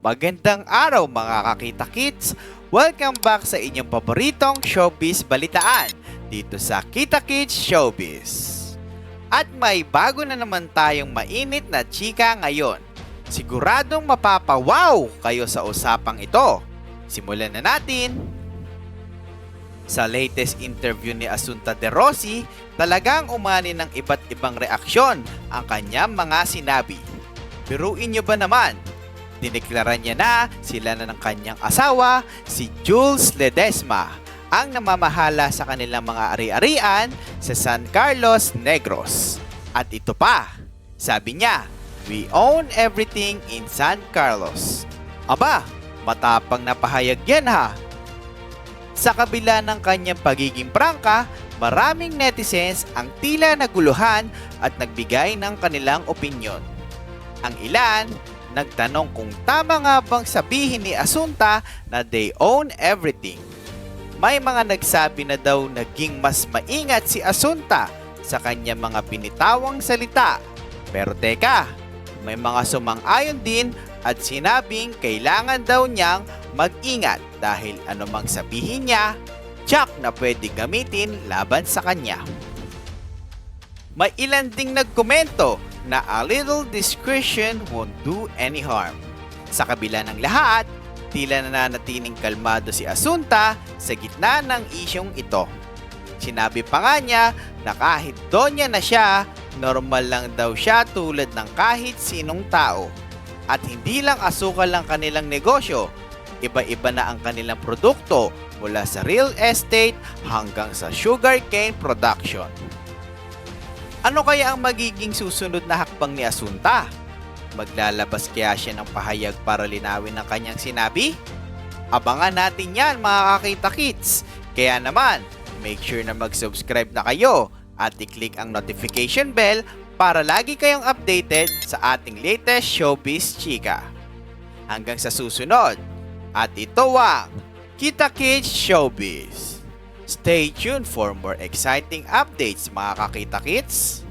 Magandang araw mga kakita kids! Welcome back sa inyong paboritong showbiz balitaan dito sa Kita Kids Showbiz. At may bago na naman tayong mainit na chika ngayon. Siguradong mapapawaw kayo sa usapang ito. Simulan na natin! Sa latest interview ni Asunta De Rossi, talagang umani ng iba't ibang reaksyon ang kanyang mga sinabi. Biruin nyo ba naman? Dineklara niya na sila na ng kanyang asawa, si Jules Ledesma, ang namamahala sa kanilang mga ari-arian sa San Carlos Negros. At ito pa, sabi niya, "We own everything in San Carlos." Aba, matapang na pahayag yan ha! Sa kabila ng kanyang pagiging prangka, maraming netizens ang tila naguluhan at nagbigay ng kanilang opinyon. Ang ilan, nagtanong kung tama nga bang sabihin ni Asunta na they own everything. May mga nagsabi na daw naging mas maingat si Asunta sa kanyang mga binitawang salita. Pero teka, may mga sumang-ayon din at sinabing kailangan daw niyang mag-ingat dahil anumang sabihin niya, tsak na pwede gamitin laban sa kanya. May ilan ding nagkomento na a little discretion won't do any harm. Sa kabila ng lahat, tila nananatiling kalmado si Asunta sa gitna ng isyong ito. Sinabi pa nga niya na kahit donya na siya, normal lang daw siya tulad ng kahit sinong tao. At hindi lang asukal ang kanilang negosyo, iba-iba na ang kanilang produkto mula sa real estate hanggang sa sugarcane production. Ano kaya ang magiging susunod na hakbang ni Asunta? Maglalabas kaya siya ng pahayag para linawin ang kanyang sinabi? Abangan natin yan mga kakita kids. Kaya naman, make sure na mag-subscribe na kayo at i-click ang notification bell para lagi kayong updated sa ating latest showbiz chika. Hanggang sa susunod, at ito ang Kita Kids Showbiz. Stay tuned for more exciting updates mga kakita kids.